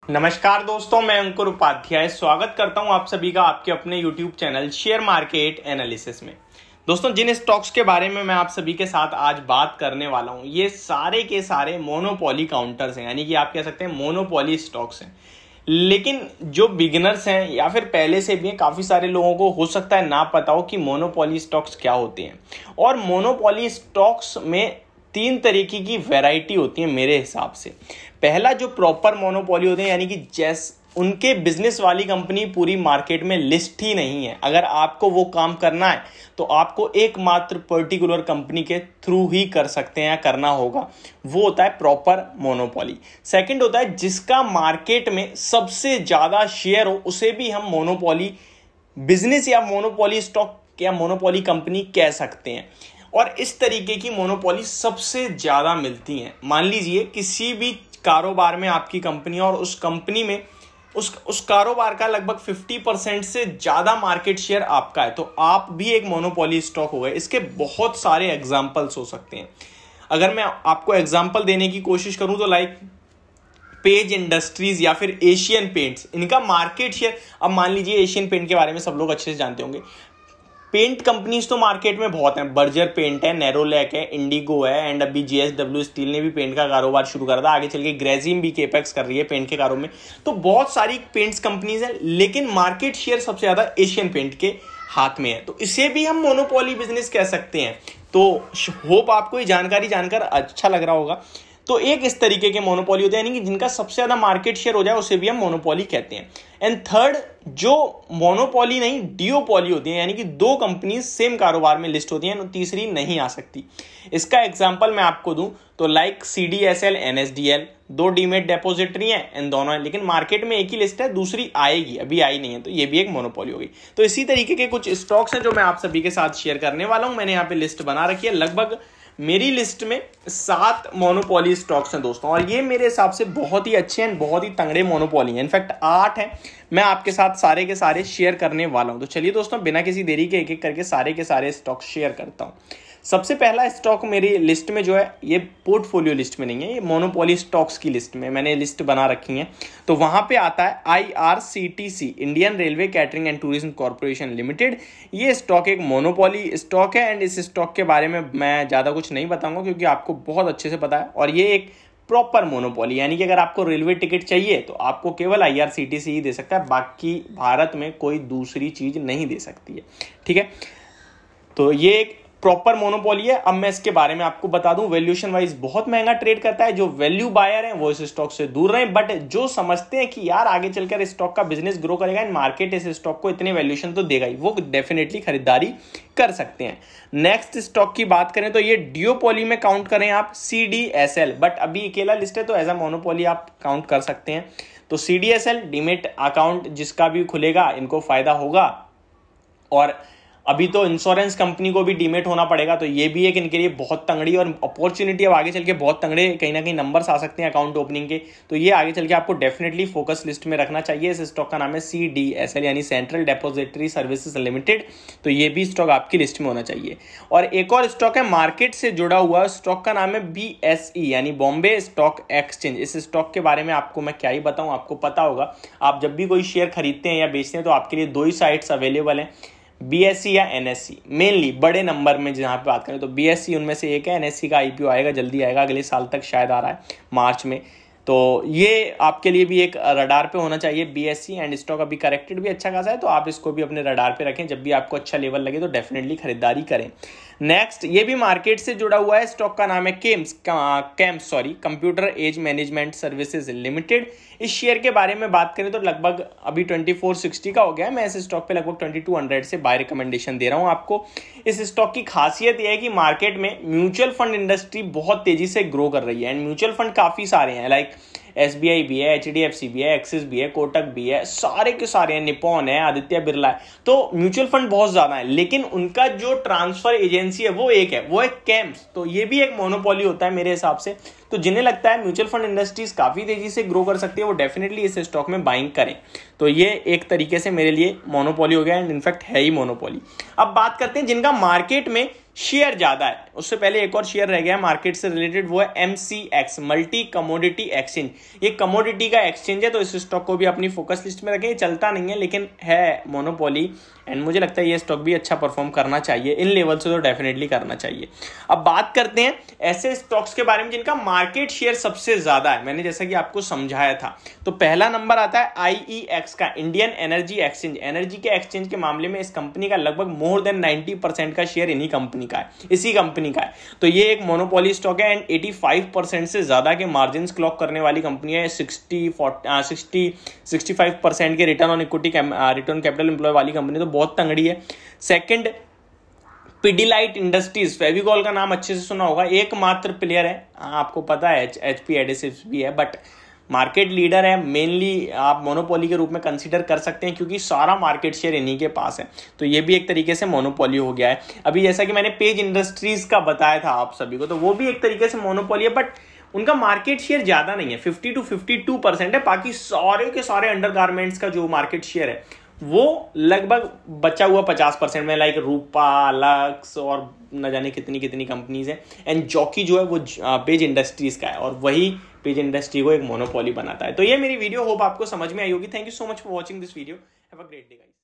नमस्कार दोस्तों, मैं अंकुर उपाध्याय स्वागत करता हूं आप सभी का आपके अपने YouTube channel share market analysis में। दोस्तों, जिन स्टॉक्स के बारे में मैं आप सभी के साथ आज बात करने वाला हूं, ये सारे के सारे मोनोपोली काउंटर्स हैं, यानी कि आप कह सकते हैं मोनोपोली स्टॉक्स हैं। लेकिन जो बिगिनर्स हैं या फिर पहले से भी हैं, काफी सारे लोगों को हो सकता है ना पता हो कि मोनोपोली स्टॉक्स क्या होते हैं। और मोनोपोली स्टॉक्स में तीन तरीके की वैरायटी होती है मेरे हिसाब से। पहला जो प्रॉपर मोनोपोली होते हैं, यानी कि जैस उनके बिजनेस वाली कंपनी पूरी मार्केट में लिस्ट ही नहीं है। अगर आपको वो काम करना है तो आपको एकमात्र पर्टिकुलर कंपनी के थ्रू ही कर सकते हैं या करना होगा, वो होता है प्रॉपर मोनोपोली। सेकंड होता है जिसका मार्केट में सबसे ज्यादा शेयर हो, उसे भी हम मोनोपोली बिजनेस या मोनोपोली स्टॉक या मोनोपोली कंपनी कह सकते हैं। और इस तरीके की मोनोपोली सबसे ज्यादा मिलती हैं। मान लीजिए किसी भी कारोबार में आपकी कंपनी और उस कंपनी में उस कारोबार का लगभग 50% से ज्यादा मार्केट शेयर आपका है, तो आप भी एक मोनोपोली स्टॉक हो गए। इसके बहुत सारे एग्जांपल्स हो सकते हैं। अगर मैं आपको एग्जांपल देने की कोशिश करूं तो लाइक पेज इंडस्ट्रीज या फिर एशियन पेंट्स, इनका मार्केट शेयर, अब मान लीजिए एशियन पेंट के बारे में सब लोग अच्छे से जानते होंगे। पेंट कंपनीज तो मार्केट में बहुत हैं, बर्जर पेंट है, नेरोलैक है, इंडिगो है, एंड अभी JSW स्टील ने भी पेंट का कारोबार शुरू करा था। आगे चल के ग्रेजिम भी केपेक्स कर रही है पेंट के कारोबार में। तो बहुत सारी पेंट्स कंपनीज हैं, लेकिन मार्केट शेयर सबसे ज्यादा एशियन पेंट के हाथ में है, तो इसे भी हम मोनोपोली बिजनेस कह सकते हैं। तो होप आपको ये जानकारी जानकर अच्छा लग रहा होगा। तो एक इस तरीके के मोनोपोली होते हैं, यानी कि जिनका सबसे ज्यादा मार्केट शेयर हो जाए उसे भी हम मोनोपोली कहते हैं। एंड थर्ड, जो मोनोपोली नहीं डिओपोली होती है, यानी कि दो कंपनी सेम कारोबार में लिस्ट होती हैं, तीसरी नहीं आ सकती। इसका एग्जांपल मैं आपको दूं तो लाइक CDSL NSDL, दो डीमेट डेपोजिटरी हैं एंड दोनों हैं, लेकिन मार्केट में एक ही लिस्ट है, दूसरी आएगी, अभी आई नहीं है, तो ये भी एक मोनोपोली हो गई। तो इसी तरीके के कुछ स्टॉक्स हैं जो मैं आप सभी के साथ शेयर करने वाला हूं। मैंने यहाँ पे लिस्ट बना रखी है। लगभग मेरी लिस्ट में 7 मोनोपोली स्टॉक्स हैं दोस्तों, और ये मेरे हिसाब से बहुत ही अच्छे हैं, बहुत ही तगड़े मोनोपोली हैं। इनफैक्ट 8 हैं। मैं आपके साथ सारे के सारे शेयर करने वाला हूं। तो चलिए दोस्तों, बिना किसी देरी के एक एक करके सारे के सारे स्टॉक शेयर करता हूं। सबसे पहला स्टॉक मेरी लिस्ट में जो है, ये पोर्टफोलियो लिस्ट में नहीं है, ये मोनोपोली स्टॉक्स की लिस्ट में मैंने लिस्ट बना रखी है। तो वहां पे आता है IRCTC, Indian railway catering and tourism corporation limited. ये स्टॉक एक मोनोपोली स्टॉक है एंड इस स्टॉक के बारे में मैं ज्यादा कुछ नहीं बताऊंगा क्योंकि आपको बहुत अच्छे से पता है। और ये एक प्रॉपर मोनोपोली, यानी कि अगर आपको रेलवे टिकट चाहिए तो आपको केवल IRCTC ही दे सकता है, बाकी भारत में कोई दूसरी चीज नहीं दे सकती है। ठीक है, तो ये एक प्रॉपर मोनोपोली है। अब मैं इसके बारे में आपको बता दूं, वैल्यूएशन वाइज बहुत महंगा ट्रेड करता है। जो वैल्यू बायर हैं वो इस स्टॉक से दूर रहे, बट जो समझते हैं कि यार आगे चलकर इस स्टॉक का बिजनेस ग्रो करेगा एंड मार्केट इस स्टॉक को इतने वैल्यूएशन तो देगा ही, वो डेफिनेटली खरीदारी कर सकते हैं। नेक्स्ट स्टॉक की बात करें तो ये डिओपोली में काउंट करें आप CDSL, बट अभी अकेला लिस्ट है तो एज अ मोनोपोली आप काउंट कर सकते हैं। तो CDSL डीमेट अकाउंट जिसका भी खुलेगा इनको फायदा होगा, और अभी तो इंश्योरेंस कंपनी को भी डीमेट होना पड़ेगा, तो ये भी एक इनके लिए बहुत तंगड़ी और अपॉर्चुनिटी। अब आगे चल के बहुत तंगड़े कहीं ना कहीं नंबर्स आ सकते हैं अकाउंट ओपनिंग के, तो ये आगे चल के आपको डेफिनेटली फोकस लिस्ट में रखना चाहिए। इस स्टॉक का नाम है CDSL, यानी सेंट्रल डेपोजिटरी सर्विसेज लिमिटेड। तो ये भी स्टॉक आपकी लिस्ट में होना चाहिए। और एक और स्टॉक है मार्केट से जुड़ा हुआ, स्टॉक का नाम है BSE, यानी बॉम्बे स्टॉक एक्सचेंज। इस स्टॉक के बारे में आपको मैं क्या ही बताऊं, आपको पता होगा। आप जब भी कोई शेयर खरीदते हैं या बेचते हैं तो आपके लिए दो ही साइट्स अवेलेबल हैं, BSE या NSE। मेनली बड़े नंबर में जहां पे बात करें तो BSE उनमें से एक है। NSE का IPO आएगा, जल्दी आएगा, अगले साल तक शायद आ रहा है, मार्च में। तो ये आपके लिए भी एक रडार पे होना चाहिए BSE, एंड स्टॉक अभी करेक्टेड भी अच्छा खासा है, तो आप इसको भी अपने रडार पे रखें। जब भी आपको अच्छा लेवल लगे तो डेफिनेटली खरीदारी करें। नेक्स्ट, ये भी मार्केट से जुड़ा हुआ है, स्टॉक का नाम है CAMS computer age management services limited. इस शेयर के बारे में बात करें तो लगभग अभी 2460 का हो गया है। मैं इस स्टॉक पे लगभग 2200 से बाय रिकमेंडेशन दे रहा हूं आपको। इस स्टॉक की खासियत यह है कि मार्केट में म्यूचुअल फंड इंडस्ट्री बहुत तेजी से ग्रो कर रही है, एंड म्यूचुअल फंड काफी सारे हैं, लाइक SBI भी है, HDFC भी है, एक्सिस भी है, कोटक भी है, सारे के सारे हैं, निपॉन है, आदित्य बिरला है। तो म्यूचुअल फंड बहुत ज्यादा है, लेकिन उनका जो ट्रांसफर एजेंसी है वो एक है, वो है कैम्स। तो ये भी एक मोनोपोली होता है मेरे हिसाब से। तो जिन्हें लगता है म्यूचुअल फंड इंडस्ट्रीज काफी तेजी से ग्रो कर सकती है, वो डेफिनेटली इस स्टॉक में बाइंग करें। तो ये एक तरीके से मेरे लिए मोनोपोली हो गया, एंड इनफैक्ट है ही मोनोपोली। अब बात करते हैं जिनका मार्केट में शेयर ज्यादा है। उससे पहले एक और शेयर रह गया मार्केट से रिलेटेड, वो है MCX, मल्टी कमोडिटी एक्सचेंज। ये कमोडिटी का एक्सचेंज है, तो इस स्टॉक को भी अपनी फोकस लिस्ट में रखें। ये चलता नहीं है लेकिन है मोनोपोली, एंड मुझे लगता है ये स्टॉक भी अच्छा परफॉर्म करना चाहिए, इन लेवल से तो डेफिनेटली करना चाहिए। अब बात करते हैं ऐसे स्टॉक्स के बारे में जिनका मार्केट शेयर सबसे ज्यादा है। मैंने जैसा कि आपको समझाया था, तो पहला नंबर आता है IEX का, इंडियन एनर्जी एक्सचेंज। एनर्जी के एक्सचेंज के मामले में इस कंपनी का लगभग मोर देन 90% का शेयर इन्हीं कंपनी का है, इसी कंपनी का है। तो ये एक मोनोपोली स्टॉक है एंड 85% से ज्यादा के मार्जिन क्लॉक करने वाली कंपनी है। 65% के return on equity, return capital employ वाली कंपनी, तो बहुत तंगड़ी है। सेकंड, पिडिलाइट इंडस्ट्रीज, फेविकॉल का नाम अच्छे से सुना होगा, एकमात्र प्लेयर है, आपको पता है HP एडिसिव्स भी है, बट मार्केट लीडर है। मेनली आप मोनोपोली के रूप में कंसीडर कर सकते हैं क्योंकि सारा मार्केट शेयर इन्हीं के पास है, तो ये भी एक तरीके से मोनोपोली हो गया है। अभी जैसा कि मैंने पेज इंडस्ट्रीज का बताया था आप सभी को, तो वो भी एक तरीके से मोनोपोली है, बट उनका मार्केट शेयर ज्यादा नहीं है, 50 to 52% है। बाकी सारे के सारे अंडरगारमेंट्स का जो मार्केट शेयर है वो लगभग बचा हुआ 50% में, लाइक रूपा, लक्स और न जाने कितनी कितनी कंपनीज हैं। एंड जॉकी जो है वो पेज इंडस्ट्रीज का है, और वही पेज इंडस्ट्री को एक मोनोपोली बनाता है। तो ये मेरी वीडियो, होप आपको समझ में आई होगी। Thank you so much for watching this video. Have a great day guys.